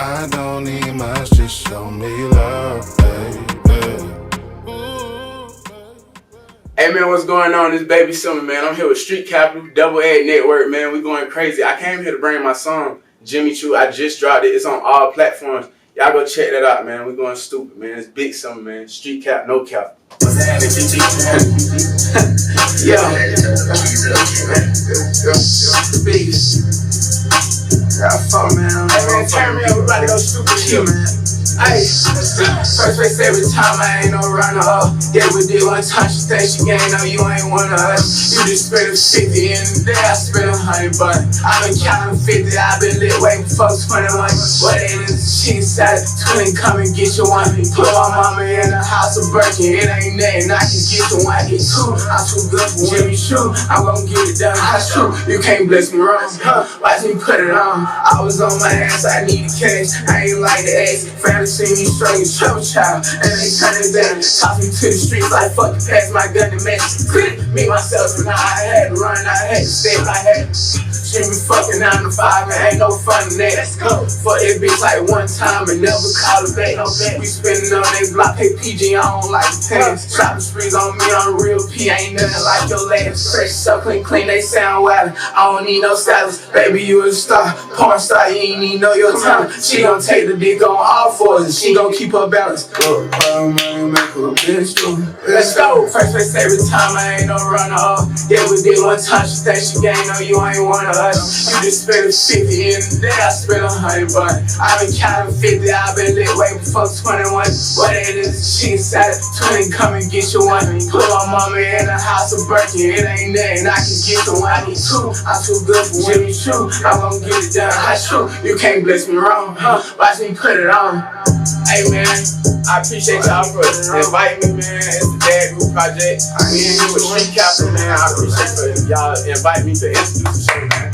I don't need much, just show me love, baby. Hey man, what's going on? This Baby Summer, man. I'm here with Street Capital, Double A Network, man. We going crazy. I came here to bring my song, Jimmy Choo. I just dropped it. It's on all platforms. Y'all go check that out, man. We going stupid, man. It's Big Summer, man. Street Cap, no cap. Yeah. The biggest. Got fun, man. Hey man, turn me up. We about to go stupid here, man. Ay, first race every time, I ain't no runner up. Yeah, we did one time, she think she gang, no, you ain't one of us. You just spent a 50 in the day, I spent 100, but I been counting 50, I been lit way before 21. What it is, she decided 20, come and get your one. Put my mama in the house of Birkin, it ain't nothing, I can get you one, get two. I'm too good for Jimmy Choo, I'm gon' get it done, that's true. You can't bless me wrong, watch me put it on. I was on my ass, I need the cash, I ain't like the ass. Family see me struggling, trouble child, and they turn it down. Toss me to the streets like fuck you, pass my gun and match. Me, myself, and I had to run, I had to step, I had to. She be fucking 9 to 5, and ain't no fun in that. Let's go. Fuck that bitch like one time and never call her back. No back. We spinning on they block, pay PG, I don't like the pants. Shopping sprees on me on real P, ain't nothing like your last. Fresh, so clean, they sound wild. I don't need no stylist, baby, you a star. Porn star, you ain't need know your time. She gon' take the dick on all fours, and she gon' keep her balance. Let's go. First place every time, I ain't no runner up. Yeah, we did one time, she think she gang, no, you ain't one of us. You just spent a 50 in the day, I spent 100, but I been counting 50, I been lit way before 21. What it is, she decided 20, come and get you one. Put my mama in the house of Birkin, it ain't nothing, I can get the one. I need two, I'm too good for Jimmy Choo, I'm gon' get it done, that's true. You can't bless me wrong, watch me put it on. Hey man, I appreciate y'all for inviting me, man. It's the Dad Group Project. Me and you with Street Capital, man. I appreciate for y'all inviting me to introduce the show, man.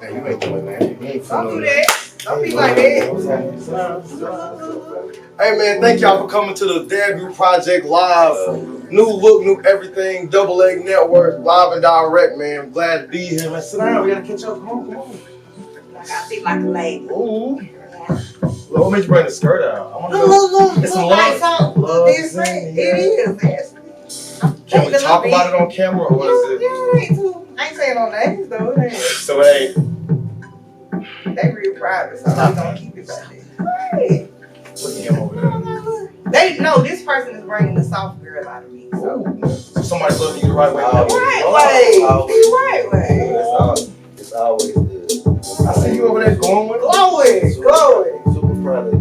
Hey, you ain't doing that. You ain't Don't do that. Don't be like that. Hey man, thank y'all for coming to the Dad Group Project live. New look, new everything. Double A Network, live and direct, man. I'm glad to be here, man. Sit down, we gotta catch up. Come on. I gotta be like a lady. Ooh. Well, what made you bring the skirt out? I wanna know. Look, It's some nice love. on. Look different. It is, actually. Can we talk about it on camera or what is it? Yeah, I ain't saying no names though. It ain't. So it ain't. They real private, so we gonna keep it like that. Right. What's the game over there? They know this person is bringing the soft girl out of me. So somebody loving you the right way. Right way. It's always good. I see you over there glowing. Glowing. Super proud of you.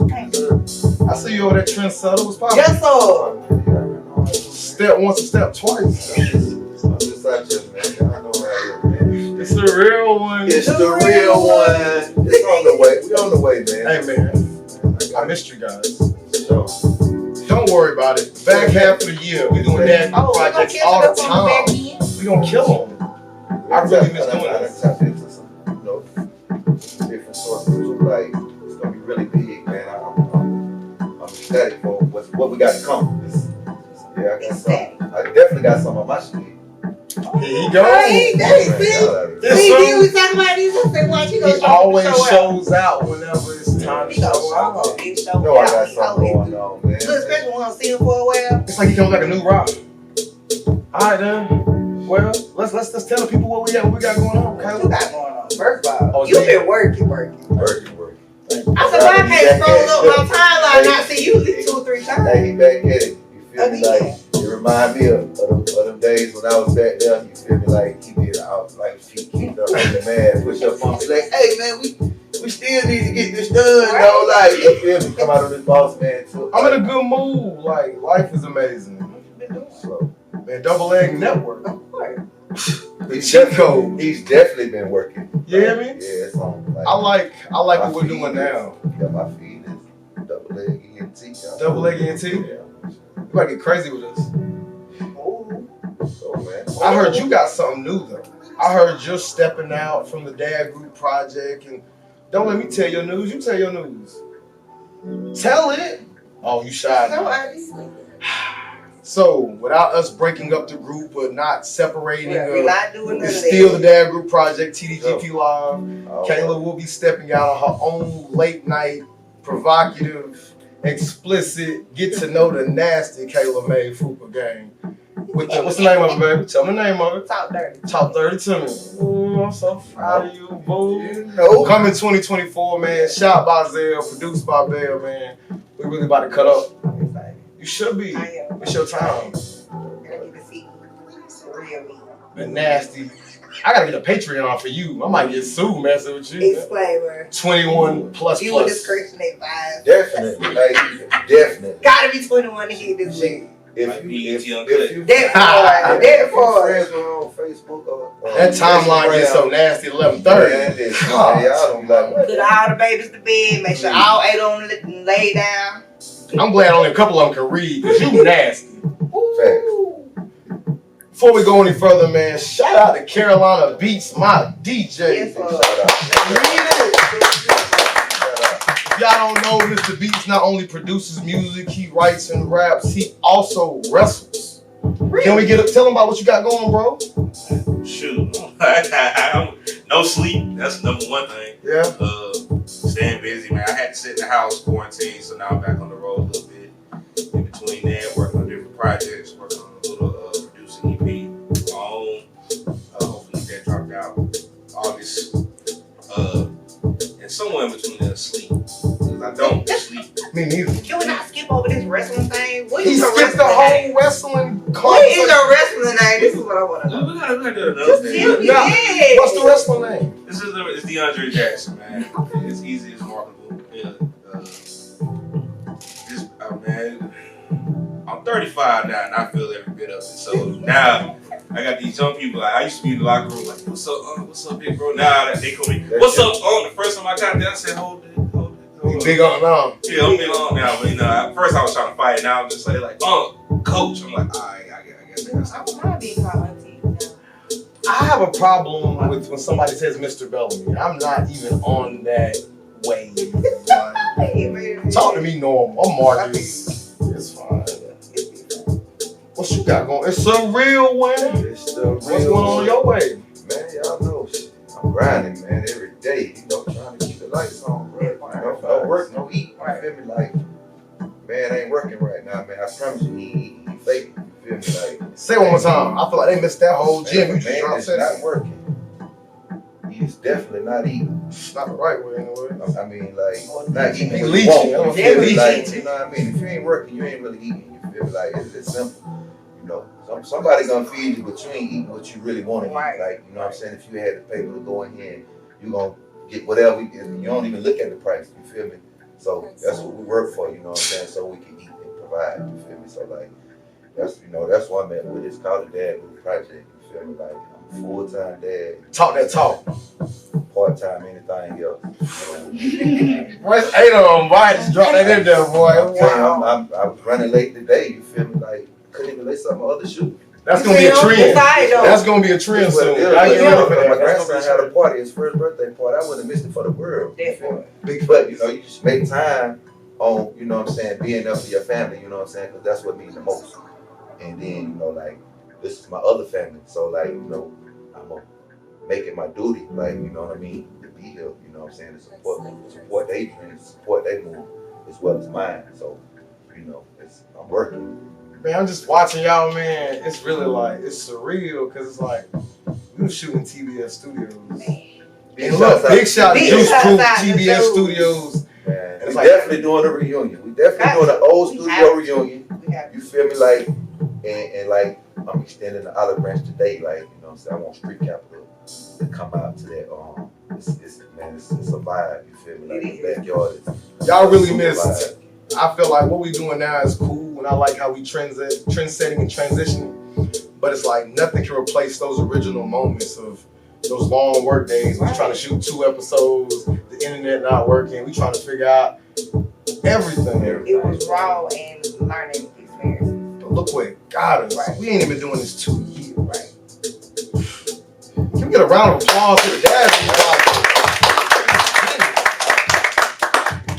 Thank you. I see you over there trendsetter. What's poppin'? Yes, sir. Step once and step twice. I'm just out there, man. I know how it is, man. It's the real one. It's the real one. It's on the way. We on the way, man. Hey man, I missed you guys. So, Don't worry about it. Back half of the year, we doing that projects all the time. We gonna kill them. I really miss doing I this. tap into some, different sources. Like, it's gonna be really big, man. I'm ecstatic for what we got to come. Yeah, I got some. I definitely got some on my sheet. Here you go. Hey, we talking about these. I said, watch, He always shows out whenever it's time to show out. No, I got something going on, man. Look, especially when I see him for a while. It's like he comes like a new rock. All right then. Well, let's tell the people what we got going on. What you got going on? First of all, Oh, you been working. Working. I said, why I can't scroll up my timeline and not see you at least 2 or 3 times? Hey, he back at it. You feel me? Like, it remind me of them days when I was back there. You feel me? Like, he did out, like, he kept up on the man, push up on me. Like, hey, man, we still need to get this done, though. Like, you feel me? Come out of this boss man too. I'm in a good mood. Like, life is amazing. So, man, Double A Network. He's definitely been working. You hear me? Yeah, it's on. I like what we're doing now. Yeah, my feed is Double A ENT. Double A ENT? Yeah. You gotta get crazy with us. So, man. I heard you got something new though. I heard you're stepping out from the Dad Group Project, and don't let me tell your news. You tell your news. Tell it. Oh, you shy. No, now. I didn't. So, without us breaking up the group or not separating, We're not doing none of it's still the that. Dad Group Project, TDGP Live. Kayla will be stepping out on her own late night, provocative, explicit, get to know the nasty Kayla May Fupa gang. With the, what's the name of it, baby? Tell me the name of it. Talk dirty. Talk 30 to me. Ooh, I'm so proud of you, boo. You know. Coming 2024, man. Shot by Zell, produced by Bell, man. We really about to cut up. I'm excited. You should be. I am. It's your time. And I get to see real me. The nasty. I gotta get a Patreon on for you. I might get sued messing with you. Disclaimer. 21 plus You will plus. discretion advised. Definitely, like, definitely. Gotta be 21 to hit this week. If you Dead for friends with her on Facebook or That timeline gets so nasty at 11:30. Y'all don't like Put all the babies to bed. Make sure all 8 of them lay down. I'm glad only a couple of them can read, because you nasty. Facts. Before we go any further, man, shout out to Carolina Beats, my DJ. Yes, Shout Lord. If y'all don't know, Mr. Beats not only produces music, he writes and raps, he also wrestles. Can we tell him about what you got going, bro? Shoot, no sleep. That's number one thing. Yeah. Staying busy, man. I had to sit in the house quarantine, so now I'm back on the road a little bit. In between that, working on different projects, working on a little producing EP, my own. Hopefully that dropped out August. And somewhere in between that, sleep. Because I don't sleep. Me neither. Can we not skip over this wrestling thing? What He is a skipped the wrestling whole name? wrestling What is conversation. a wrestling name? This is what I want to know. We gotta do another Just thing. tell me Yeah. this. What's the wrestling name? It's DeAndre Jackson, man. It's easy, it's marketable. Yeah. Man, I'm 35 now, and I feel every bit of it. So now I got these young people. Like, I used to be in the locker room, like, "What's up, big bro?" Now they call me, "What's up, on?" The first time I got there, I said, "Hold it." Big on now. Yeah, I'm big on now, but at first I was trying to fight. Now I'm just like, coach. I'm like, I guess. I would not be called auntie. I have a problem with when somebody says Mr. Bellamy. I'm not even on that wave. Talk to me normal. I'm Marcus. It's fine. What you got going? It's a real one. It's the What's going on your way? Man, y'all know I'm grinding, man, every day. Trying to keep the lights on, bro. No work, no eat. You feel me? Like, man, ain't working right now, man. I promise you, he fake. You feel me? Like, Say it one more time. I feel like they missed that whole gym. You just man, dropped it's that. not working. He's definitely not eating. It's not the right way anyway. I mean, like, not eating He what leeching. you want. You feel me? Leeching. Like, you know what I mean? If you ain't working, you ain't really eating. You feel me? Like, it's simple. Somebody gonna feed you, but you ain't eating what you really want to eat. Right. Like, you know what I'm saying? If you had the paper to go in here, you gonna get whatever. You don't even look at the price. You feel me? So that's what we work for. You know what I'm saying? So we can eat and provide. You feel me? So like, that's what I'm at with. It's called the Dad Group Project. You feel me? Like, I'm a full-time dad. Talk that talk. Part-time anything else. Where's 8 of them? Boy, just drop that in there, boy. I was running late today. You feel me? Like, couldn't even lace up my other shoe. That's gonna be a trend. That's gonna be a trend That's what it soon. is. I get ready for My that. grandson had a party, his first birthday party. I wouldn't have missed it for the world. You feel me? Big But you just make time on, you know what I'm saying, being there for your family, you know what I'm saying, because that's what means the most. And then, like, this is my other family, so like, I'm gonna make it my duty, like, you know what I mean, to be here, you know what I'm saying, to support their dreams, support their move as well as mine. So, I'm working. Man, I'm just watching y'all, man. It's really like, it's surreal, because it's like, we were shooting TBS Studios. And look, big shout to Juice Proof TBS Studios. Man, It's we like- definitely doing a reunion. We definitely doing an old studio reunion. You feel me? Like, and like, I'm extending the olive branch today. Like, you know what I'm saying? I want Street Capital to come out to that. It's a vibe. You feel me? Like, the backyard is. Y'all really super missed. vibe. I feel like what we doing now is cool, and I like how we trendsetting and transitioning. But it's like nothing can replace those original moments of those long work days. We trying to shoot 2 episodes, the internet not working. We trying to figure out everything. It was raw and learning experiences. But look what it got us. Right. We ain't even been doing this 2 years. Right. Can we get a round of applause to the Dad Group Project?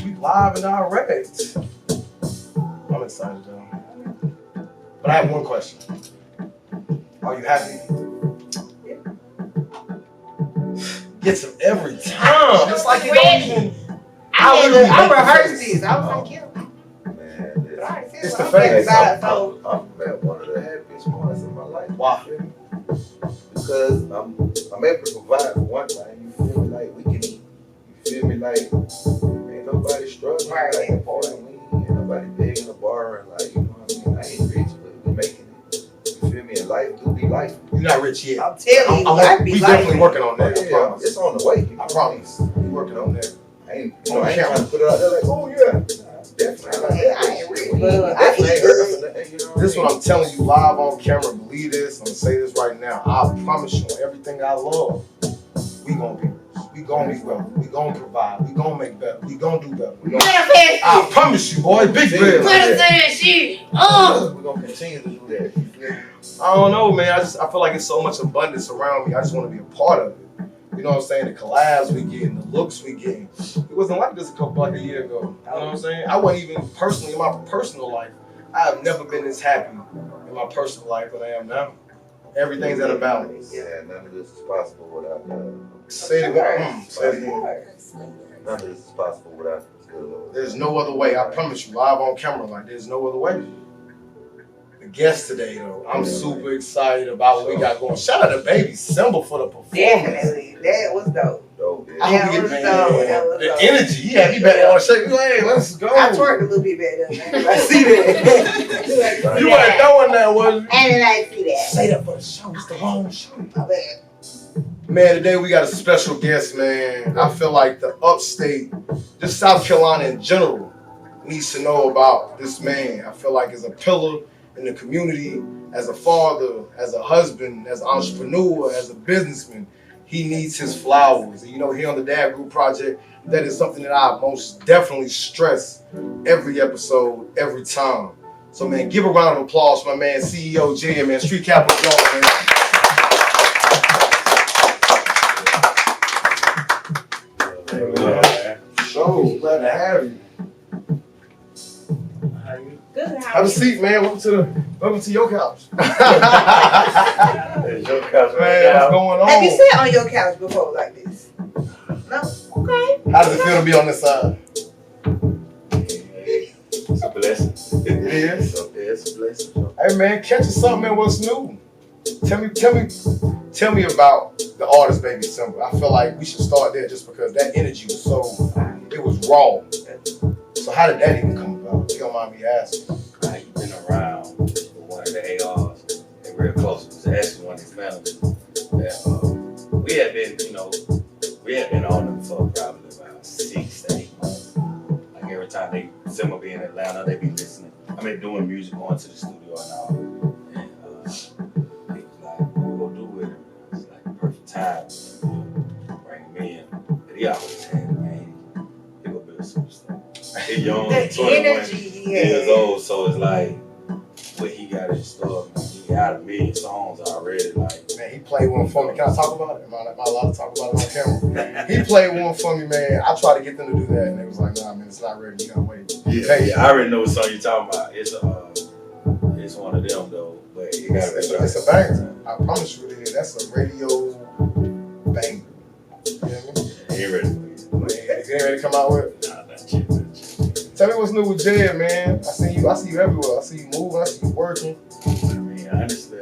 We live and direct. I'm excited, though. But I have one question. Are you happy? Yeah. Gets him every time. It's like it don't even. I rehearsed this. I was like, yeah. Man, But I already said It's what the I'm happy face. about, so I'm at one of the happiest points in my life. Why? You feel me? Because I'm able to provide for one thing. You feel me? Like we can eat. You feel me? Like ain't nobody struggling. Right. Like, ain't nobody begging a bar and like, you know what I mean? I ain't rich, but we making it. You feel me? And life do be life. You're not rich yet. I'm telling you, I be We like, definitely working on that. I Yeah, promise. it's on the way. I promise. We working on that. I ain't trying to put it out there like, oh yeah. Definitely. I ain't rich, but Definitely I ain't eat hurt good. for nothing, you know This is what I'm telling you live on camera. Believe this. I'm gonna say this right now. I promise you, on everything I love, we gonna be rich. We gonna be wealthy. We gonna provide. We gonna make better. We gonna do better. I promise you, boy. Big red. that shit. We're gonna continue to do that. You feel me? I don't know, man. I feel like it's so much abundance around me. I just want to be a part of it. You know what I'm saying? The collabs we getting, the looks we getting. It wasn't like this like a year ago. You know what I'm saying? I wasn't even personally in my personal life. I have never been this happy in my personal life than I am now. Everything's at a balance. Yeah, none of this is possible without Say it again. Say it again. none of this is possible without the Lord. There's no other way. I promise you, live on camera, like there's no other way. The guest today, though, I'm super excited about what we got going. Shout out to Baby Simba for the performance. Definitely. That was dope. Dope, I yeah. hope you was get dope. That was the dope. energy. He had me back there on shape. Hey, let's go. I twerked a little bit better. I see that. You weren't throwing that, was you? I didn't like see that. Say that for the show. It's the wrong show. My bad. Man, today we got a special guest, man. I feel like the upstate, just South Carolina in general, needs to know about this man. I feel like as a pillar in the community, as a father, as a husband, as an entrepreneur, as a businessman, he needs his flowers. And you know, here on the Dad Group Project, that is something that I most definitely stress every episode, every time. So, man, give a round of applause for my man, CEO JED, man. Street Capital Jones, man. So glad to have you. Good. Have a seat, man. Welcome to your couch. It's your couch, Man, what's going on? Have you sat on your couch before like this? No? Okay. How does it feel to be on this side? It's a blessing. It is. It's a blessing. Hey, man, catch us something, man. What's new? Tell me about the artist, Baby Simba. I feel like we should start there just because that energy was it was raw. So how did that even come about? If you don't mind me asking. I've been around with one of the ARs and real close. It was actually one of his families. That, we had been on them for probably about 6 to 8 months. Like every time Simba be in Atlanta, they be listening. I mean, doing music, going to the studio and all. And he was like, what we gonna do with him? It's like the perfect time to bring him in. But he always had, man, he gonna be a superstar. He young, The 21 energy he years had. old, so it's like what he got in store. Man, he got 1,000,000 songs already. Like, Man, he played one for me. Can I talk about it? Am I allowed to talk about it on camera? He played one for me, man. I tried to get them to do that, and they was like, nah, man, it's not ready. You gotta wait. yeah, I already know what song you're talking about. It's one of them though, but it gotta It's a banger. I promise you it is. That's a radio banger. You know what I mean? He ready for it. Man, if you ain't ready to come out with it. Nah, not shit. Tell me what's new with JED, man. I see you everywhere. I see you moving, I see you working. I mean, honestly,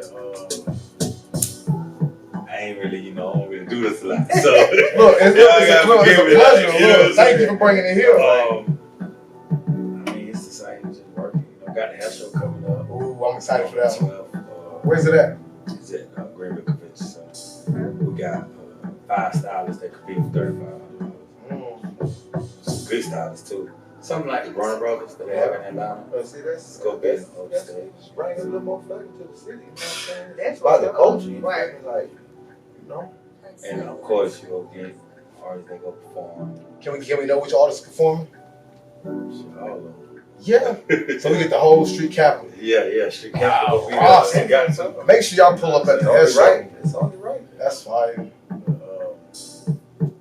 I ain't really, I don't really do this a lot. So Look, it's a pleasure. Look, thank you for bringing it here. I mean, it's the same, just working. Got the hair show coming up. Ooh, I'm excited for that one. 12, Where's it at? It's at Greenville Convention Center. We got 5 stylists that compete for $35. Some good stylists too. Something like the Warner Brothers that they have in Atlanta. See, that's Go get it. just bring a little more flavor to the city. You know what I'm saying? That's About the what culture, you Right. know, like, you know. And of course, you go get artists that go perform. Can we know which artists performing? Shit, all of them. Yeah. So we get the whole street capital. Yeah, Street Wow, Capital. We awesome. got some. Make sure y'all pull up at It's the only hair show. right. It's only right. That's fire.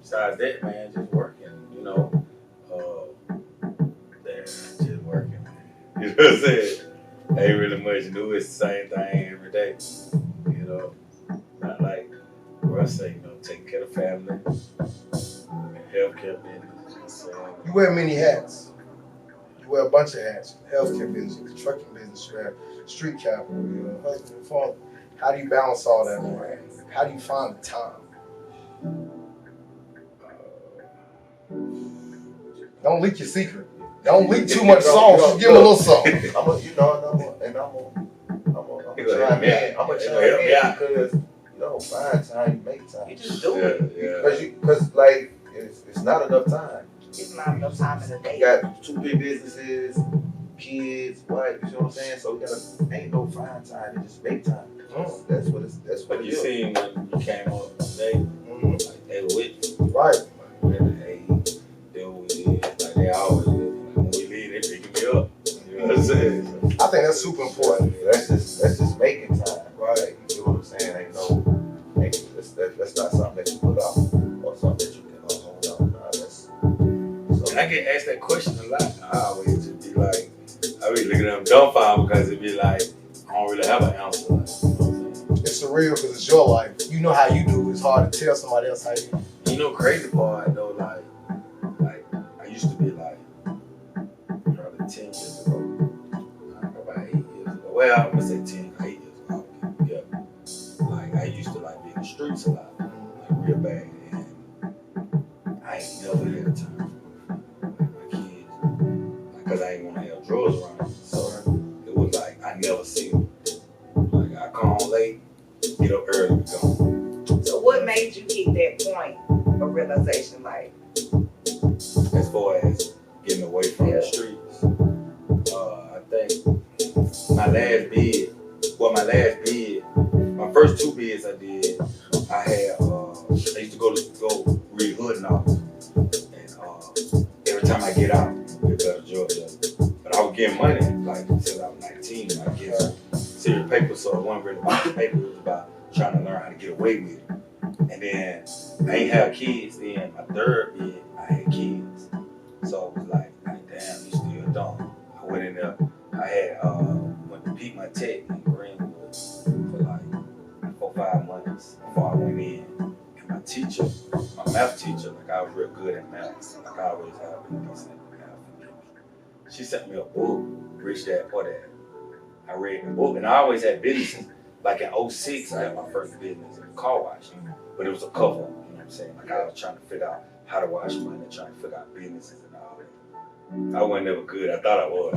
Besides that, man, just working, they're just working, man. You know what I'm saying? Ain't really much new. It's the same thing every day. You know, not like Russ say, you know, taking care of family, healthcare business. So, You wear many hats. You wear a bunch of hats. Healthcare business, trucking business, you have street capital, you know, husband and father. How do you balance all that, man? How do you find the time? Don't leak your secret. Don't leak too much sauce. Just give him a little salt. I'm gonna try because you don't find time, you make time. You just do it. Because like it's not enough time. It's not enough time in the day. You got 2 big businesses, kids, wife. You know what I'm saying? So we gotta ain't no find time. You just make time. That's what but it you is. seen when you came up today, like they were with you. Right. Hey, they what we did. Like they always did. When we leave, they picking me up. You know what I'm saying? I think that's super important. That's just making time, right? You know what I'm saying? Ain't no, that's not something that you put off or something that you can hold on. Nah, that's. And I get asked that question a lot. I always just be like, I be looking at them dumbfounded because it be like, I don't really have an answer. Like, you know what I'm saying? It's surreal because it's your life. You know how you do it. It's hard to tell somebody else how you do. You know, crazy part though, like I used to be like, probably 10 years ago, about 8 years ago. Well, I'm gonna say 10, 8 years ago. Yeah. Like I used to like be in the streets a lot, like real bad, and I ain't never had a time for my kids, like, cause I ain't want to have drugs around. So it was like I never seen them. Like I come home late, get up early, be gone. So what made you get that point of realization? Like, As far as getting away from the streets, I think my first 2 bids I did, I had, I used to go read hood novels, and every time I get out, we better Georgia. But I was getting money like since I was 19. I get serious paper, so it wasn't really about the paper. It was about trying to learn how to get away with it. And then I ain't have kids. Then my 3rd bid, I had kids. So it was like damn, you still don't. I went in there. I had went to peep my tech in Greenwood for like 4 or 5 months before I went in. And my teacher, my math teacher, like I was real good at math. Like I always have been decent at math and chemistry. She sent me a book, Rich Dad Poor Dad. I read the book, and I always had businesses. Like in 06, I had my first business in car wash, but it was a cover. You know what I'm saying? Like I was trying to figure out how to wash money, trying to figure out businesses and all that. I wasn't never good. I thought I was.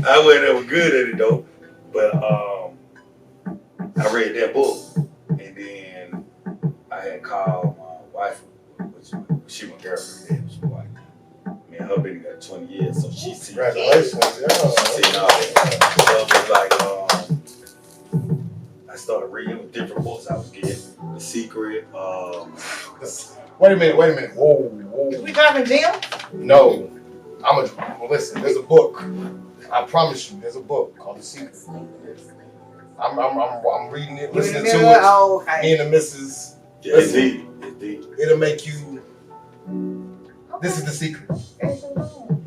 I wasn't ever good at it though. But I read that book, and then I had called my wife, which she my girlfriend. Yeah, she my wife. Me and her been together 20 years, so she see. Congratulations. She seen all that. So it was like I started reading different books I was getting. The Secret. Wait a minute. Whoa. we driving Jim? No. Listen, there's a book. I promise you, there's a book called The Secret. I'm reading it, listening to it. Oh, okay. Me and the missus. Yeah, it's deep. It's deep. It'll make you. This is The Secret.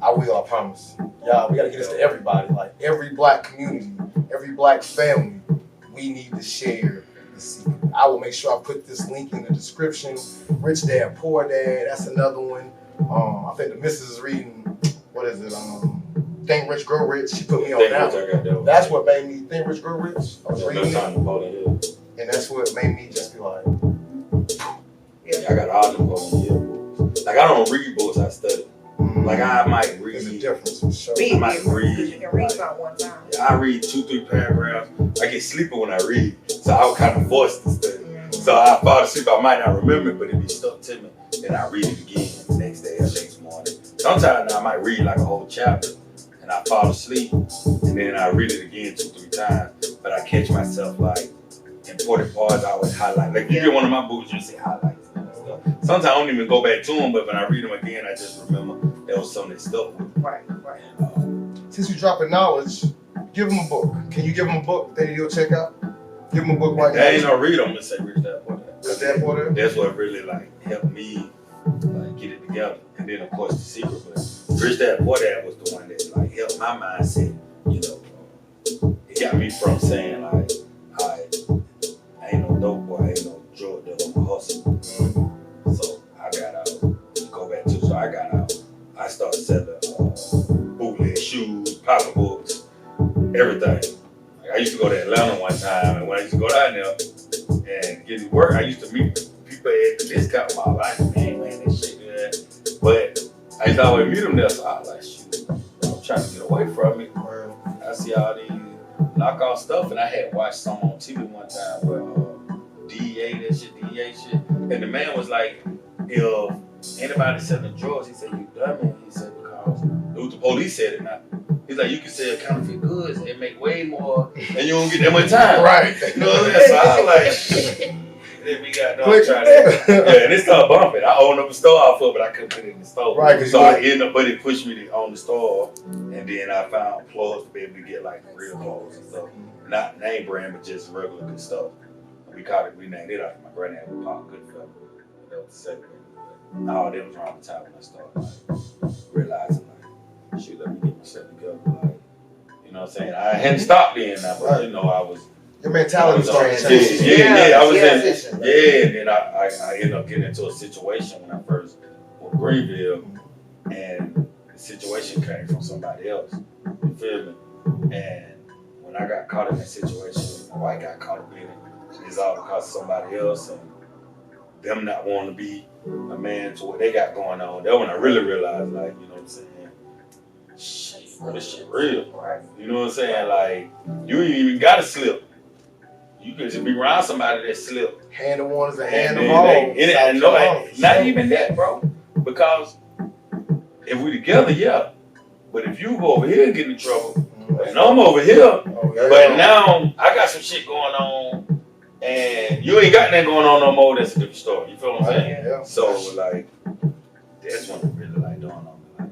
I will, I promise. Y'all, we gotta get this to everybody. Like every black community, every black family, we need to share The Secret. I will make sure I put this link in the description. Rich Dad, Poor Dad, that's another one. I think the missus is reading, what is it? Think Rich, Grow Rich. She put me on that one. That's what made me Think Rich, Grow Rich. I was reading it, and that's what made me just be like, yeah, I got all them books. Like I don't read books, I study. Like I might read. There's a difference for sure. I might read. Because you can read something one time. I read 2-3 paragraphs. I get sleepy when I read, so I was kind of forced to study. So I fall asleep. I might not remember it, but it be stuck to me. Then I read it again the next day or next morning. Sometimes I might read like a whole chapter, and I fall asleep, and then I read it again 2-3 times. But I catch myself like important parts. I always highlight. Like you get one of my books, you see highlights and stuff. Sometimes I don't even go back to them, but when I read them again, I just remember there was something that stuck with me. Right. Since you're dropping knowledge, give them a book. Can you give them a book that he'll check out? Give them a book right now. There ain't no read. I'm gonna say Rich Dad Poor Dad. Rich Dad Poor Dad? That's what really like helped me like get it together. And then of course The Secret, but Rich Dad Poor Dad was the one that like helped my mindset. You know, kept me from saying like, I ain't no dope boy, I ain't no drug dealer, I'm a hustler. So I got out. Go back to so I got out. I started selling bootleg shoes, pocketbooks, everything. Like, I used to go to Atlanta one time, and when I used to go down there and get to work, I used to meet people at the discount mall. I said, man, this shit good. But I used to always meet them there, so I was like, shoot, I'm trying to get away from it. I see all these knockoff stuff, and I had watched some on TV one time where DEA shit, and the man was like, if anybody selling drugs, he said, you dummy. He said, because it was the police said it now. He's like, you can sell counterfeit goods and make way more, and you don't get that much time. Right. You know what I'm saying? So I was like, then we got done trying to, yeah, and it started bumping. I owned up a store off of it, but I couldn't put it in the store. Right. So I ended up, but it pushed me to own the store, and then I found plugs to be able to get like real clothes and stuff. Not name brand, but just regular good stuff. We named it after my granddad was Pop Goodfellow. That was the second one. All that was around the time when I started like, realizing like, shoot, let me get myself together. Like, you know what I'm saying? I hadn't stopped then now, but you know, I was. Your mentality started Yeah, changing. I was in. Yeah, and then I ended up getting into a situation when I first went to Greenville, and the situation came from somebody else. You feel me? And when I got caught in that situation, my wife got caught up in it. It's all because of somebody else and them not wanting to be a man to what they got going on. That's when I really realized, like, you know what I'm saying? Shit, bro, this shit real. You know what I'm saying? Like, you ain't even gotta slip. You can just be around somebody that slip. Hand of one is a hand And of all. not even that, bro. Because if we together, yeah. But if you go over here and get in trouble, and I'm over here, but now I got some shit going on, and you ain't got nothing going on no more, that's a different story. You feel what I'm saying? Yeah. So, like, that's when it really, like, dawned on me. Like,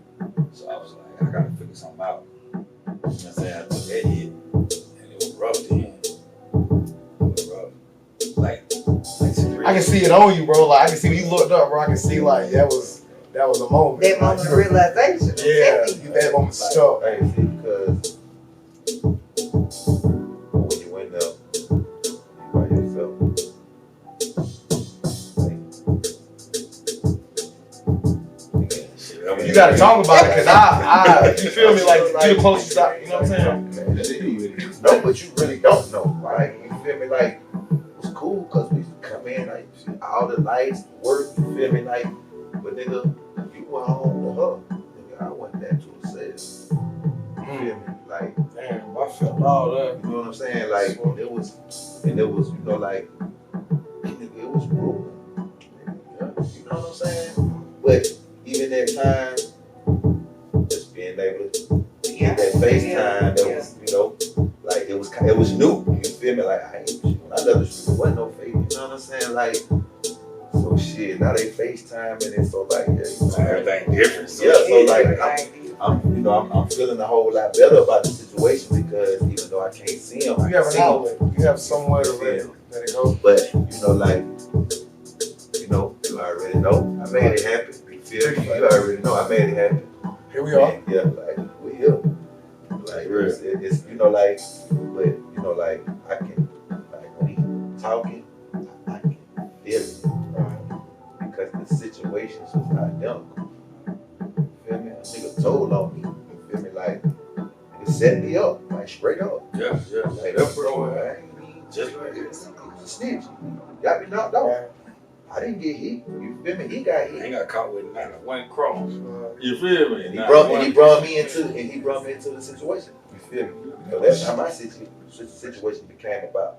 so I was like, I gotta figure something out. You know what I'm saying? I took that hit, and it was rough then. Like I can see it on you, bro. Like I can see when you looked up, bro. I can see like that was a moment. That moment of realization. Yeah, that moment stuck. Hey, see, because when you went there, you by yourself. You gotta talk about it, cause I you feel me? Like you the closest, you know what I'm saying? No, but you really don't know, right? You feel me? Like it's cool because we used to come in, like see all the lights, work. You feel me? Like, but nigga, you went home to her. Nigga, I went there to a set. You feel me? Like, Damn, I felt all that. you know what I'm saying? Like, it was, you know, like, it was brutal. You know what I'm saying? But even that time, just being able to get that FaceTime, that was, you know, like it was new. You feel me? Like when I left the street, there wasn't no face. You know what I'm saying? Like, so shit. Now they FaceTime and it's so like, yeah, you know, everything different. So yeah. So like, I'm feeling a whole lot better about the situation because even though I can't see him, You have an outlet. You have somewhere to let it go. But you know, like, you already know I made it happen. You feel me? You already know I made it happen. Here we are. Yeah, like we here. Like it's you know, like, but you know, like I can, like when he talking, I can feel it, because the situations was identical. You feel me? A nigga told on me. You feel me? Like it set me up, like straight up. yeah. Like that bro, I ain't even just like it was a snitch. Got me knocked out. I didn't get hit. You feel me? He got hit. I ain't got caught with not one cross. You feel me? And he brought me into the situation. You feel me? You know, that's how my situation became about.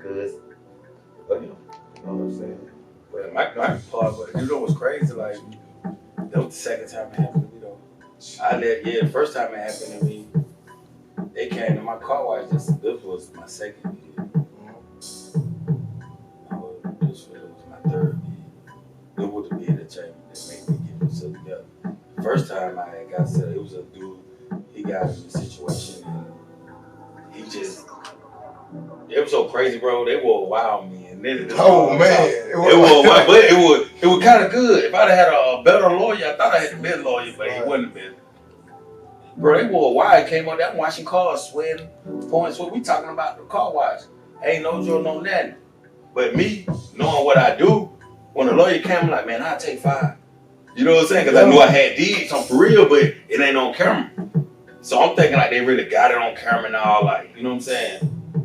Cause, you know what I'm saying? Well, my part, but you know what's crazy? Like, that was the second time it happened to me, though. The first time it happened to me, they came to my car wash. This was my second year. This was my third year. It was the bid that changed that made me get myself together. The first time I had got set, it was a dude, he got in a situation and he just, it was so crazy, bro. They were wild me. And then Oh man, it was kind of good. If I'd have had a better lawyer, I thought I had the best lawyer, but he wasn't the best. Bro, they wore a wire, came on there, I'm washing cars, sweating, pouring sweat. We talking about the car wash. Ain't no joke, no nothing. But me, knowing what I do, when the lawyer came, I'm like, man, I'll take 5. You know what I'm saying? Because I knew I had did something for real, but it ain't on camera. So I'm thinking like they really got it on camera and all, like, you know what I'm saying?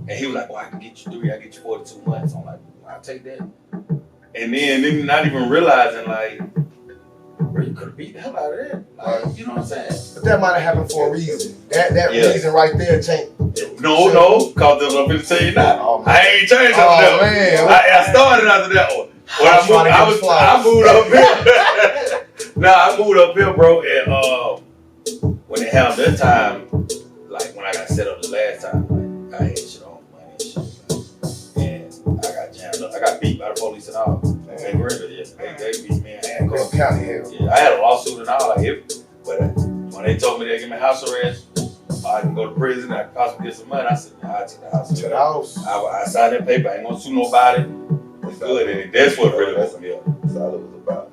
And he was like, well, I can get you 3, I get you 42 months. I'm like, well, I'll take that. And then not even realizing, like, bro, you could have beat the hell out of that. Like, you know what I'm saying? But that might have happened for a reason. That reason right there changed. No, cause I'm going to tell you now. Oh, I ain't changed after that one. Man. I started after that one. When I moved up here. I moved up here, bro, and when it happened that time, like when I got set up the last time, like, I had shit on money and shit. And I got jammed up. I got beat by the police and all. They beat me and handcuffed. Yeah, I had a lawsuit and all. Like, but when they told me they give me house arrest, I can go to prison, I can possibly get some money. I said, nah, I take the house arrest. I signed that paper, I ain't gonna sue nobody. It's good, and that's what really woke me up. That's all it was about.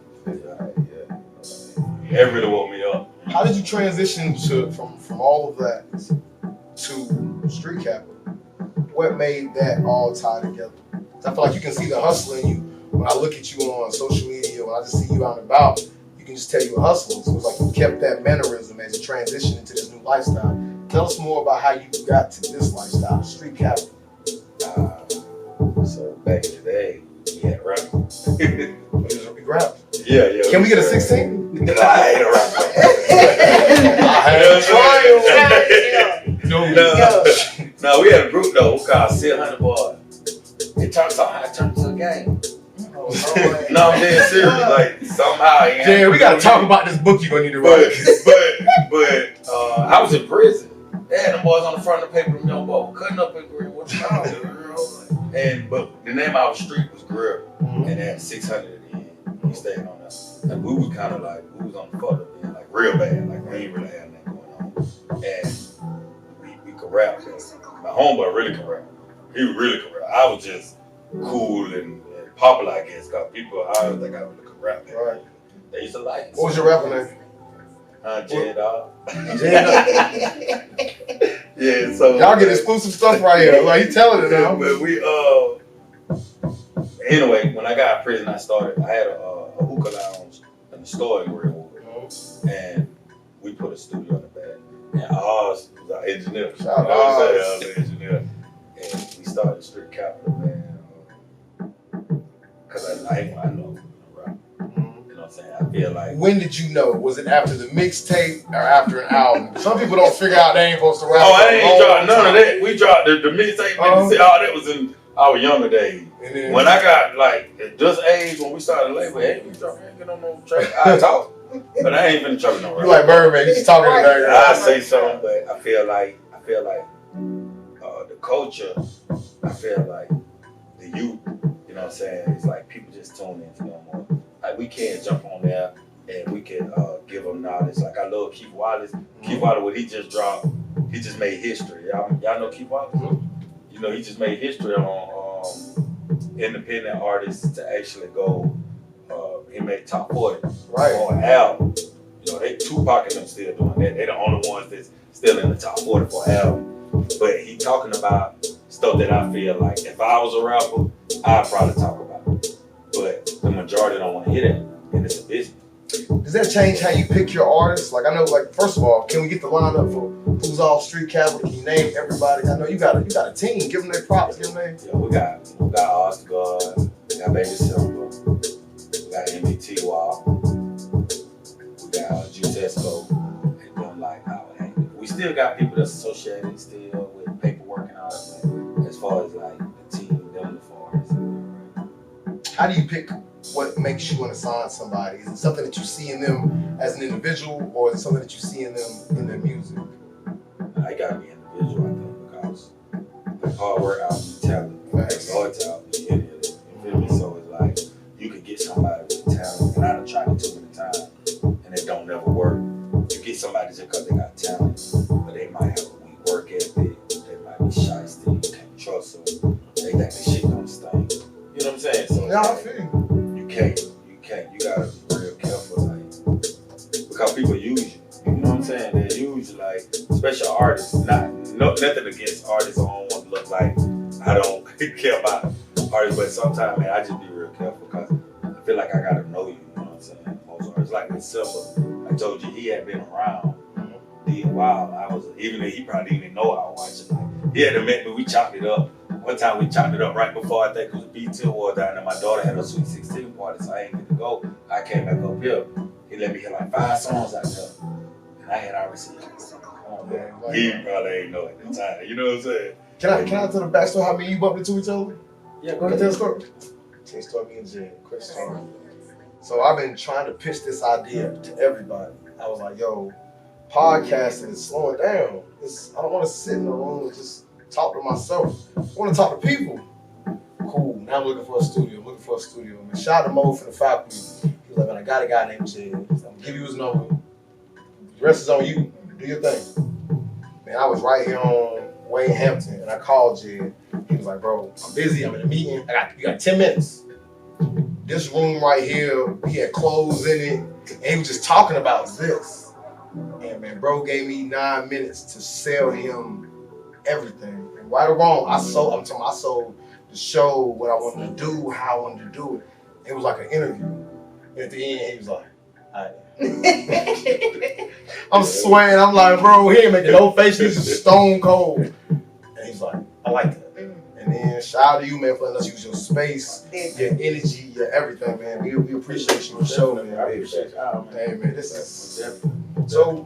That really woke me up. How did you transition from all of that to street capital? What made that all tie together? I feel like you can see the hustle in you when I look at you on social media, when I just see you out and about, you can just tell you a hustler. So it's like you kept that mannerism as you transition into this new lifestyle. Tell us more about how you got to this lifestyle, street capital. So back in the day, we had rap. We rap. Yeah. Can we get a 16? Nah, I ain't a rapper. No, we had a group though called 600 Boys. It turned somehow into a game. No, I'm dead serious. Like somehow. Yeah, we gotta talk about this book you're gonna need to write. But I was in prison. They had them boys on the front of the paper, cutting up in Grill. What's wrong? But the name of our street was Grill, and they had 600 at the end. We stayed on us, and we was kind of like we was on the fuck up end, like real bad, like we ain't really had nothing going on, and we could rap. My homeboy really could rap. He really could rap. I was just cool and popular, I guess, cause people I don't think I really could rap. Right. They used to like it. What was your rapper name? JED. JED. Yeah, so y'all get exclusive stuff right here. Like he telling it now. But we anyway, when I got out of prison, I had a hookah lounge in the store in Greenwood, and we put a studio in the back. And Oz was our engineer. Shout out Oz. I was the engineer, and we started Street Capital, man. Cause I know rap. You know what I'm saying? I feel like. When did you know? Was it after the mixtape or after an album? Some people don't figure out they ain't supposed to rap. Oh, I ain't dropped none of that. We dropped the mixtape. All that was in our younger days. When I got like at this age, when we started label, hey, we ain't get on no track. I talk, but I ain't finna talk no rap. You like Birdman? You just talking to Birdman. I say something, but I feel like the culture. I feel like the youth. You know what I'm saying? It's like people just tune in to them more. Like we can't jump on there and we can give them knowledge. Like I love Keith Wallace. Keith Wallace, what he just dropped, he just made history. Y'all know Keith Wallace? You know, he just made history on independent artists to actually go. He made top 40 on an album. You know, Tupac and them still doing that. They the only ones that's still in the top 40 for an album. But he talking about stuff that I feel like if I was a rapper, I'd probably talk about it. But the majority don't want to hear that, and it's a business. Does that change how you pick your artists? Like I know, like first of all, can we get the lineup for who's all Street Capital? Can you name everybody? I know you got a team. Give them their props. Give them their. Yeah, we got Oscar, we got Baby Silver, we got MBT Wall, we got Jutesco, and them like how it ain't. We still got people that's associated still with paperwork and all that. But as far as like the team, them the forms. How do you pick what makes you want to sign somebody? Is it something that you see in them as an individual, or is it something that you see in them in their music? I gotta be individual, I think, because like hard work out the talent. That's hard talent. You feel me? So it's like you could get somebody with talent, and I done tried it too many times, and it don't never work. You get somebody just because they got talent, but they might have a weak work ethic. They might be shysty. You can't trust them. They think they shit on this thing. You know what I'm saying? So yeah, I feel you. You can't. You gotta be real careful, like because people use you. You know what I'm saying? They're usually like, especially artists, nothing against artists. I don't want to look like I don't care about artists, but sometimes, man, I just be real careful because I feel like I gotta know you. You know what I'm saying? Most artists, like with Silva, I told you he had been around. Wow, even though he probably didn't even know I was watching. Like, he had to met me. We chopped it up. One time we chopped it up right before I think it was a BT award down there. My daughter had a Sweet 16 party, so I ain't get to go. I came back up here. He let me hear like 5 songs out there. And I had already seen it. He probably ain't know at the time. You know what I'm saying? Can I tell the backstory how me and you bumped into each other? Yeah, Go ahead and tell the story. Tell the story, me and Jen. Quick story. So I've been trying to pitch this idea to everybody. I was like, yo, podcasting is slowing down. I don't want to sit in the room and just talk to myself. I want to talk to people. Cool. Now I'm looking for a studio. Man, shout out to Mo for the faculty. He was like, man, I got a guy named JED. I'm gonna give you his number. The rest is on you. Do your thing. Man, I was right here on Wayne Hampton, and I called JED. He was like, bro, I'm busy. I'm in a meeting. You got 10 minutes. This room right here, he had clothes in it, and he was just talking about this. And man, bro gave me 9 minutes to sell him everything. And right or wrong, I sold the show, what I wanted to do, how I wanted to do it. It was like an interview. And at the end, he was like, all right. I'm sweating. I'm like, bro, he ain't making no face. He's just stone cold. And he's like, I like that. And then shout out to you, man, for letting us use your space, your energy, your everything, man. We appreciate you for the show, man. I appreciate y'all, man. Hey, man, this is so.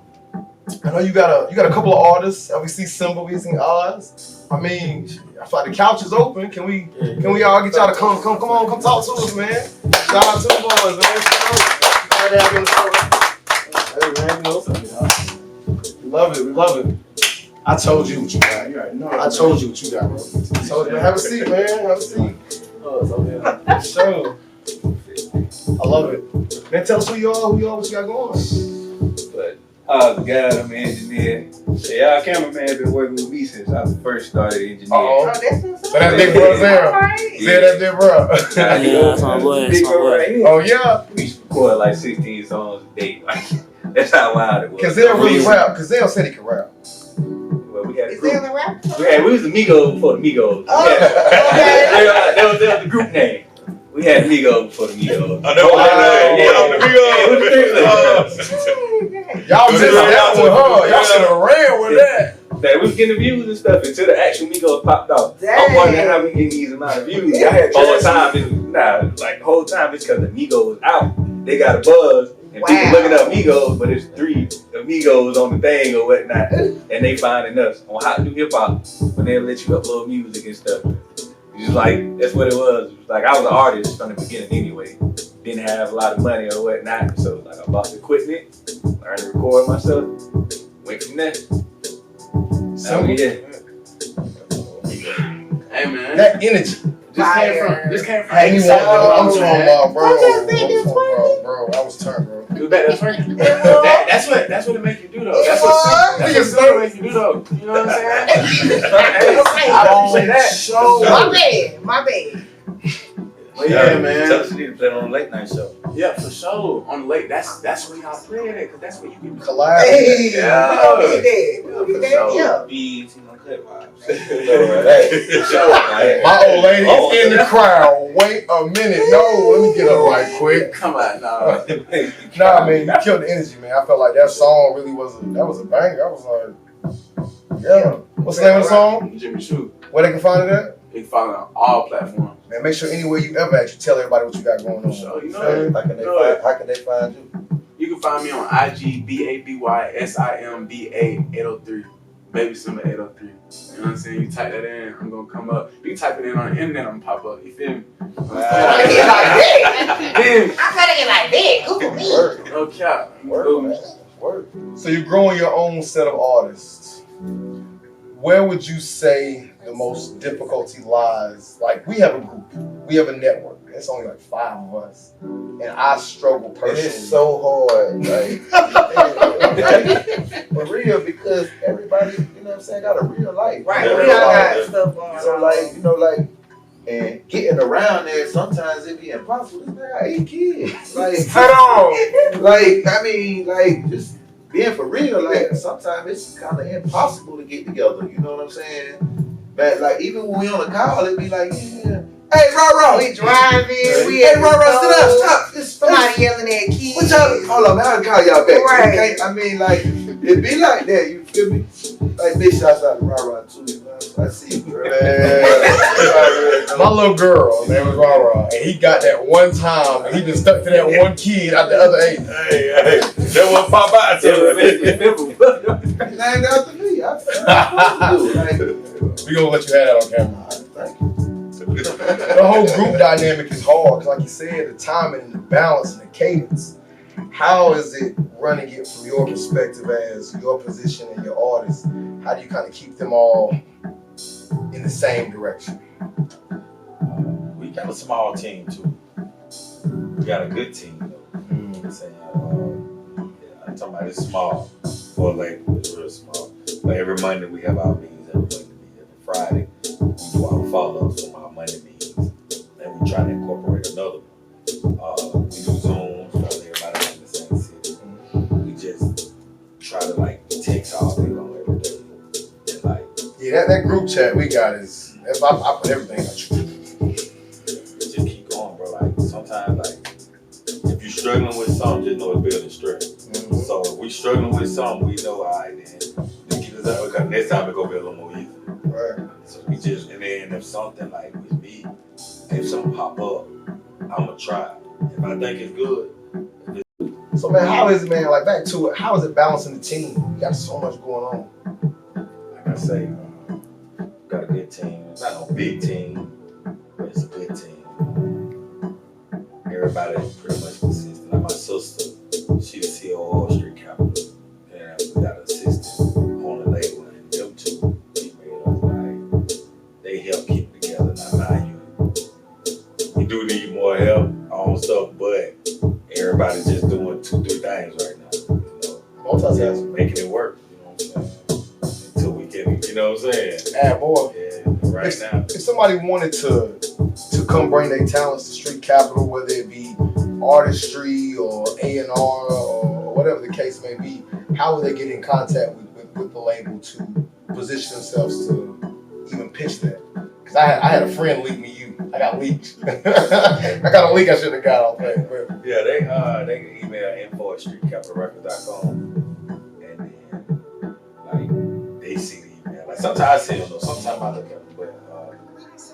I know you got a couple of artists. We see Simba, we see Oz. I mean, I feel like the couch is open. Can we all get y'all to come talk to us, man? Shout out to the boys, man. Glad to have you on the show. Hey, man, you know something, we love it. I told you what you got. You already know. I told you what you got, bro. So have a seat, man. Have a seat. Show. I love it. Man, tell us who you are, what you got going. But I was a guy, I'm an engineer. Yeah, our cameraman been working with me since I first started engineering. Oh, that's what's up. So that's big bro there. Zed, that's big bro. Yeah, that's my boy. Big bro right here. Oh yeah. We used to record like 16 songs a day. Like, that's how wild it was. Cause they'll really rap. Cause they'll say they can rap. Well, we had a Is group. there a rap? We was the Migos before the Migos. Oh, That was the group name. We had Migos before the Migos. I know Y'all missed that one, huh? Y'all should have ran with that. That we was getting views and stuff until the actual Migos popped off. Dang. I'm wondering how we getting these amount of views. The whole time it's because the Migos was out. They got a buzz and people looking up Migos, but it's 3 Amigos on the thing or whatnot, and they finding us on how to do hip hop when they let you upload music and stuff. It's just like that's what it was. It was like I was an artist from the beginning anyway. Didn't have a lot of money or whatnot, so like I bought the equipment, learned to record myself, went from there. So yeah. Hey man, That energy. Just came from. Hey, I'm talking about, bro. What you think is Bro, I was turned, bro. That's what it make you do though. That's what it make you do though. You know what I'm saying? I don't say that. My bad. But yeah, man. Tell us you need to play on a late night show. Yeah, for sure. On the lake, that's where y'all play it at, cause that's where you can Collab. Hey, Yeah. we gonna get that. Yeah. BET Uncut vibes. My old lady is in the crowd. Wait a minute. No, let me get up right quick. Come on, nah. Nah, man, you killed the energy, man. I felt like that song really was a banger. I was like, yeah. What's the name of the song? Jimmy Choo. Where they can find it at? You can find it on all platforms. Man, make sure anywhere you ever at, you tell everybody what you got going on. So, you Feel know, me? How can they find you? you can find me on IG BABYSIMBA803. Baby Simba 803. You know what I'm saying? You type that in, I'm gonna come up. You can type it in on the internet, I'm gonna pop up. You feel me? I gotta get like that. Google me. Word. No cap. Word, man. Word. So you're growing your own set of artists. Where would you say the most difficulty lies? Like, we have a group, we have a network. It's only like 5 of us, and I struggle personally. It's so hard, like, for real, because everybody, you know what I'm saying, got a real life. Right, You know, we all like, got stuff going on. So like, you know, like, and getting around there, sometimes it be impossible. This man got 8 kids. Like, Head on. like, I mean, like, just being for real, like sometimes it's kind of impossible to get together. You know what I'm saying? But like even when we on a call, it be like, yeah. Hey, Rah. We driving. We Hey, Rah, sit up, stop. Somebody yelling at kids. What y'all? Hold on, man. I'll call y'all back. Right. Okay? I mean, like, it be like that. You feel me? Like, big shouts out to Rah too. You know? I see you, girl. My little girl, his name was Rah, and he got that one time, and he been stuck to that one kid out the other 8. Hey, that was pop out to It's named after me. We gonna let you have that on camera. Thank you. The whole group dynamic is hard, because like you said, the timing and the balance and the cadence. How is it running it from your perspective as your position and your artist? How do you kind of keep them all in the same direction? We got a small team too. We got a good team though. You know what I'm saying? I'm talking about it's small for a label, it's real small. But every Monday we have our meetings, every Friday we do our follow-ups from our Monday meetings. And we try to incorporate another one. We do Zooms, try to everybody in the same city. We just try to like text all day long every day. And like that group chat we got is I put everything on you. just keep going, bro. Like sometimes like if you're struggling with something, just know it's building strength. So if we struggling with something, we know alright then just get us out because next time it's gonna be a little more easy. Right. So we just and then if something like with me, if something pop up, I'ma try. If I think it's good. So man, how is it, man? Like back to it, how is it balancing the team? You got so much going on. Like I say, got a good team. It's not no big team, but it's a good team. Everybody pretty much consistent. Like my sister, she's the COO of Street Capital. And we got an assistant on the label, and them two, they help keep it together. Now mind you, we do need more help on stuff, but everybody's just doing 2-3 things right now. Multitasking. Making it work. You know what I'm saying? Until we get, you know what I'm saying? Add more. Yeah, right now. If somebody wanted to come bring their talents to Street Capital, whether it be artistry or A&R or whatever the case may be, how would they get in contact with the label to position themselves to even pitch that? Because I had a friend leak me you. I got leaked. I got a leak I should have got off that. But Yeah, they can email info@streetcapitalrecords.com and then like they see the email. Like sometimes I see them though, sometimes I look at them, but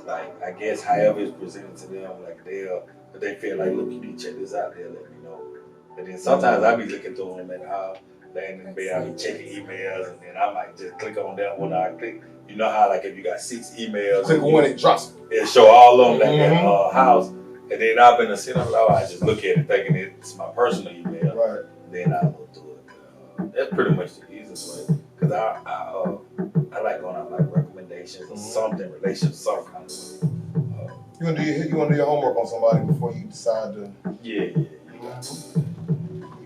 like I guess however it's presented to them, like they feel like, look, you need to check this out, they'll let me know. And then sometimes I be looking through them and laying in bed, I be checking emails, and then I might just click on that one. I click, you know how like if you got 6 emails, click on it drops. it show all of them like that house, and then I've been sitting on I just look at it thinking it's my personal email. Right. Then I go through it. That's pretty much the easiest way because I like going out like recommendations or something, relationship, some kind of way. You wanna do your homework on somebody before you decide to. Yeah. You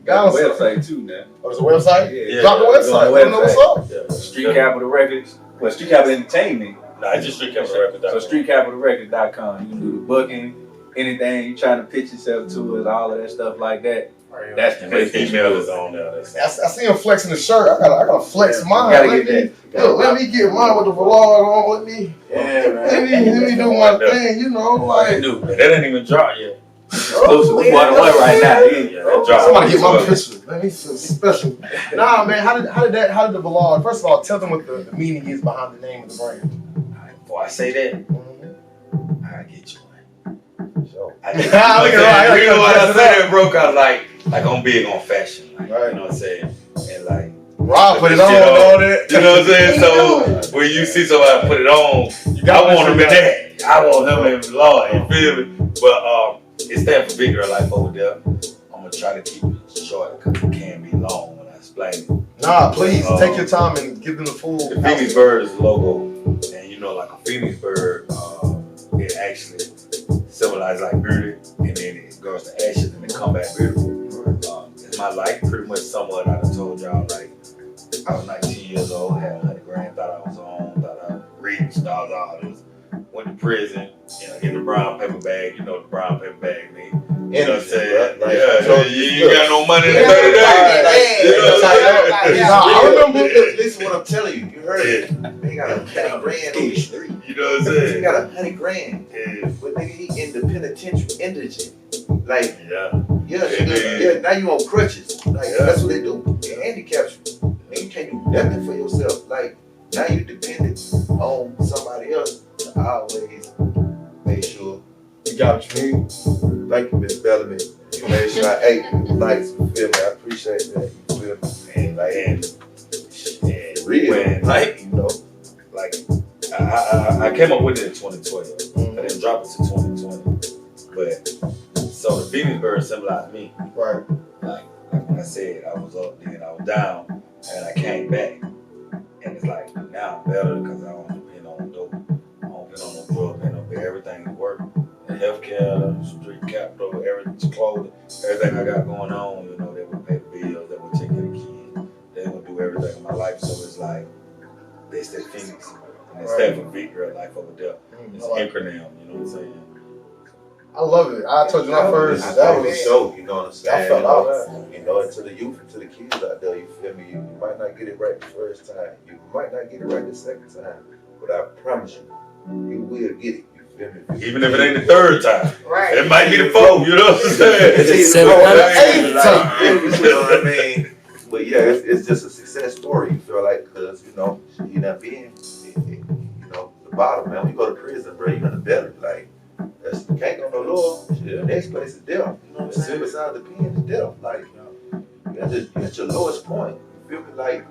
got a website too now. Oh, there's a website? Yeah. Drop the website. Let them know what's up. Yeah. Street Capital Records. Well, Street Capital Entertainment. Nah, it's just streetcapitalrecords.com. So streetcapitalrecords.com. You can do the booking, anything you trying to pitch yourself to us, all of that stuff like that. That's the His place. email is on there. I see him flexing the shirt. I gotta flex mine. Gotta Let get me get mine with the vlog on. Let me do my thing. You know, like. That didn't even drop yet. Exclusive. We one right now. Yeah, that dropped. Somebody get my picture. Let me feel special. Nah, man. How did the vlog? First of all, tell them what the meaning is behind the name of the brand. Before I say that, I'll get you one. So. I just, you know what I say that, bro? Cause like I'm big on fashion, like, Right. you know what I'm saying, and like Rob put it this on shit all that. you know what I'm saying. So when you see somebody put it on, I want him in that. I want him in the law. You feel me? But it stands for Big Girl Life over there. I'm gonna try to keep it short because it can be long when I explain it. Nah, please take your time and give them the full. The Phoenix bird is the logo, and you know, like a Phoenix bird, it actually symbolizes like beauty, and then it goes to ashes and it come back beautiful. In my life, pretty much somewhat I done told y'all, like I was 19 years old, had 100 grand, thought I was on, thought I was rich, stars all this. Went to prison, you know, in the brown paper bag, you know the brown paper bag mean. You know what I'm saying? Right? Yeah, you ain't got no money in 30 days. You know, like, yeah. Nah, I remember. Listen what I'm telling you. You heard it. They got $100 grand on the street. You know what I'm saying? He got $100 grand. Yeah. But nigga, he in the penitentiary indigent. Like, Yeah. yeah, now you on crutches. Like, that's what they do. They handicap you. And you can't do nothing for yourself. Like, now you dependent on somebody else to always make sure. You got what you need. Thank you, Miss Bellamy. You made sure I ate the lights. You feel me? I appreciate that. You feel me? And like, And real. when, like, you know. like I came up with it in 2012. I didn't drop it to 2020. But so the Phoenixburg symbolized me. Right. Like when I said I was up then I was down and I came back. And it's like now I'm better because I don't depend on dope. I don't depend on no drug, man. Everything work. The healthcare, street capital, everything, clothing, everything I got going on, you know, they would pay the bills, they would take care of the kids, they would do everything in my life. So it's like they said Phoenix. And they stand for Victory, Life Over Death. It's an acronym, you know what I'm saying? I love it. I told you my first. That was dope, you know what I'm saying? I felt all You know, and to the youth and to the kids out there, you feel me? You might not get it right the first time. You might not get it right the second time. But I promise you, you will get it. You feel me? Even if it ain't the third time. Right. It might be the fourth, you know what I'm saying? It's Seven, you know what I mean? But yeah, it's just a success story. You feel like, because, you know, you not being, you know, the bottom, man. When you go to prison, bro, you're in the belly. Like, that's, you can't go no lower. The next place is death. You know what I'm saying? Besides the pen is death. Like, you're at your lowest point. You feel me? Like,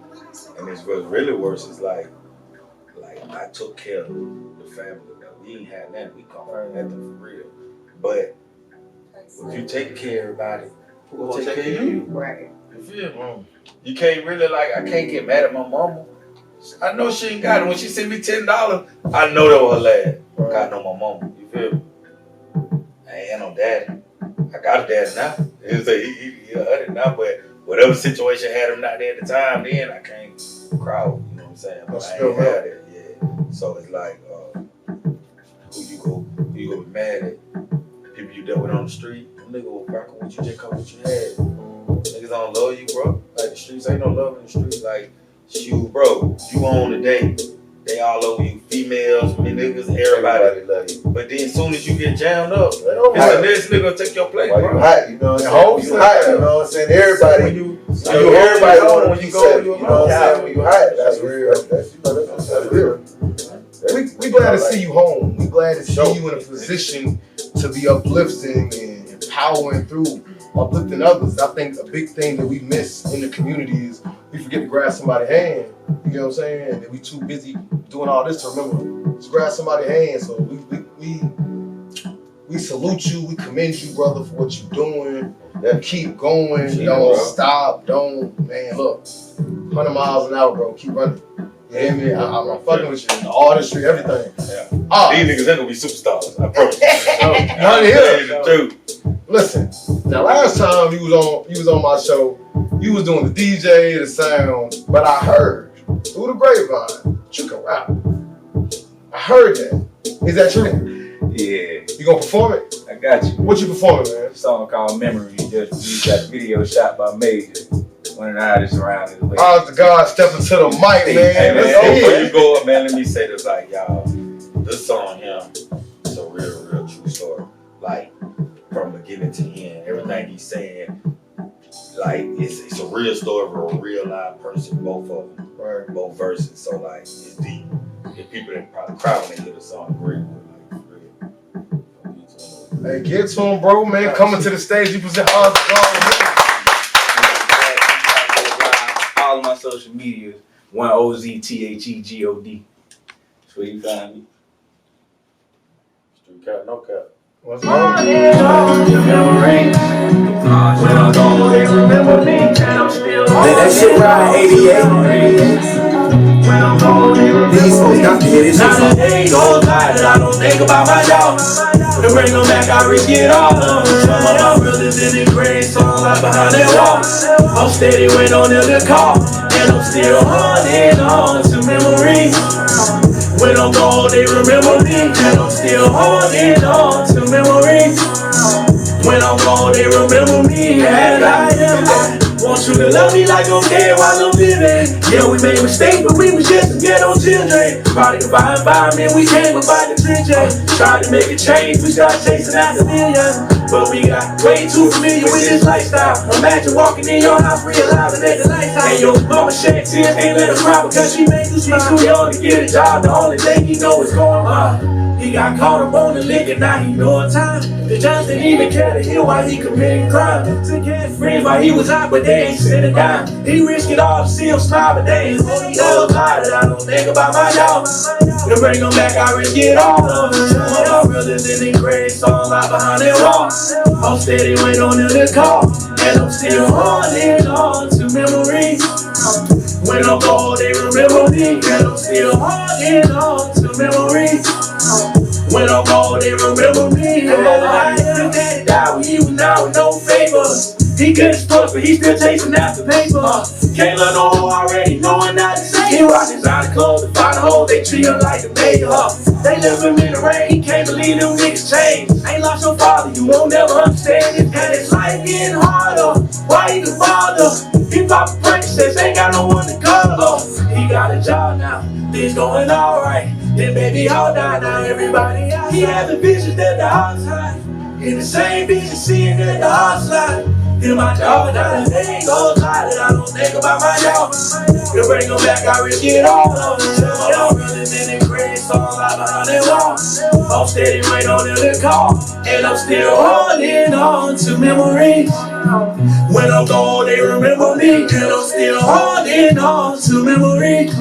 And it's what's really worse is like I took care of the family. We ain't had nothing. We come from nothing for real. But if you take care of everybody, who gonna take care of you? Right. You feel me? You can't really I can't get mad at my mama. I know she ain't got it. When she sent me $10, I know that was her lad. I know my mama. You feel me? I ain't had no daddy. I got a daddy now. He a now, but whatever situation had him not there at the time, then I can't cry. You know what I'm saying? But I ain't had it. Yeah. So it's like, who you go be mad at? People you dealt with on the street. Them niggas will rock with you just cause what you had. Niggas don't love you, bro. Like the streets ain't no love in the streets. Like, shoot, bro, you on a date. They all over you, females, niggas, everybody love you. But then as soon as you get jammed up, it's the next nigga take your place, Why bro. you hot, you know what I'm saying? You hot, you know what I'm saying? Everybody, everybody want to be safe, you know what I'm saying? When you hot, that's real. That's real. We glad to see you home. We glad to see you in a position to be uplifting and empowering through uplifting others. I think a big thing that we miss in the community is we forget to grab somebody's hand. You know what I'm saying? And we too busy doing all this to remember to grab somebody's hand. So we salute you. We commend you, brother, for what you're doing. Keep going. Don't stop. Don't, man, look. 100 miles an hour, bro. Keep running. You hear me? I'm fucking with you. The artistry, everything. Yeah. These niggas ain't gonna be superstars. I promise you. Listen, now last time you was on my show, you was doing the DJ, the sound, but I heard through the grapevine you can rap. I heard that. Is that true? Yeah. You gonna perform it? I got you. What you performing, man? A song called Memory. Just got the video shot by Major. One of the artists around his way. Honest to God, step into the mic, man. Hey, man, before you go up, man, let me say this, like, y'all, this song here is a real true story. Like, from beginning to end, everything he's saying, like, it's a real story for a real live person, both of them, Right. both verses. So, like, it's deep. If people that probably cry when they hear the song, agree with it, like, Hey, get to him, bro, man. Coming to the stage, you present Honest to God. All of my social medias, OZTHEGOD. That's where you find me. Street cap, no cap. What's wrong? That shit ride 88. These folks got to hear this shit. Not a day goes by that I don't think about my dog. The ring on back, I risk it all. Some of my brothers in the grave, so I'm right behind their walls. I'm steady when on the call, and I'm still holding on to memories. When I'm gone, they remember me, and I'm still holding on to memories. When I'm gone, they remember me, and I am want you to love me like I'm dead while I'm living. Yeah, we made mistakes, but we was just some ghetto children. Product of our environment, we came up by the trenches. Tried to make a change, we started chasing after millions. But we got way too familiar with this lifestyle. Imagine walking in your house, realizing that the lights out. And your mama shed tears, ain't let her cry because she made you smile. Too young to get a job, the only thing he know is going on. He got caught up on the liquor, now he doing time. The judge didn't even care to hear why he committed crime. Took his friends while he was out, but they ain't sent a dime. He risked it all to see him smile, but they ain't hold it all tired. I don't think about my dog. To bring them back, I risk it all. One of my brothers in the grave, so I'm out behind that wall. I'm steady waiting on them to call, and I'm still holding on to memories. When I'm old, they remember me, and I'm still holding on to memories. When I'm old, they remember me. His daddy died when he was now with no favors. He couldn't sports, but he still chasing after paper. Can't let no hoe already knowing not to say. He rock his out of clothes to find a hole, they treat him like the mayor. They left him in the rain, he can't believe them niggas changed. Ain't lost your father, you won't never understand it. And it's life getting harder, why even bother? He pop apprentices, ain't got no one to call. He got a job now, things going alright. Then baby, all die now, everybody out. He having visions that the heart's high. In the same vision, seeing that the heart's light. Then my dog died, they ain't gon' lie that I don't think about my dog. To bring them back, I risk it all. I'm running in the grave, so I'm out behind that wall. I'm steady waiting on them to call, and I'm still holding on to memories. When I'm gone, they remember me, and I'm still holding on to memories.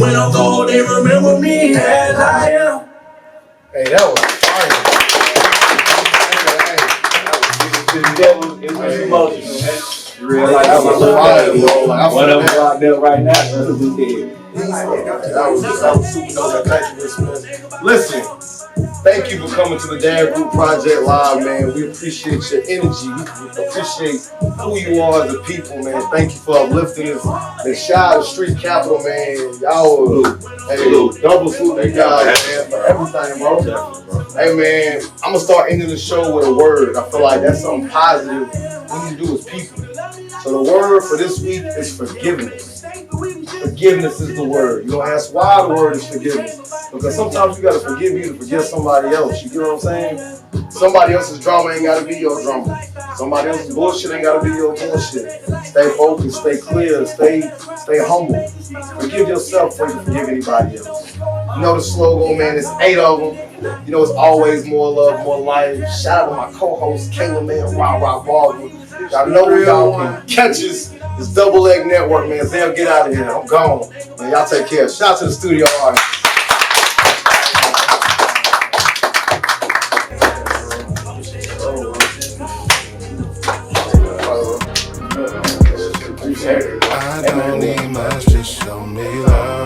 When I'm gone, they remember me as I am. Hey, that was fire. It was emotional, man. You realize That was fire, bro. Like, I one of feel them out there right now, so we did. that was super dope. Thank you, man. Listen, thank you for coming to the Dad Group Project Live, man. We appreciate your energy. We appreciate who you are as a people, man. Thank you for uplifting us. And shout out to Street Capital, man. Y'all, hey, double salute you guys, man, for everything, bro. Hey, man, I'm gonna start ending the show with a word. I feel like that's something positive we need to do as people. So the word for this week is forgiveness. Forgiveness is the word. You don't ask why the word is forgiveness. Because sometimes you gotta forgive you to forgive somebody else. You get what I'm saying? Somebody else's drama ain't gotta be your drama. Somebody else's bullshit ain't gotta be your bullshit. Stay focused, stay clear, stay humble. Forgive yourself before you forgive anybody else. You know the slogan, man, there's 8 of them. You know it's always more love, more life. Shout out to my co-host, Kayla, man, Rah Baldwin. Y'all know where y'all can catch us. It's Double Leg Network, man. Zell, get out of here. I'm gone. Man, y'all take care. Shout out to the studio artists. I don't need much, just show me love.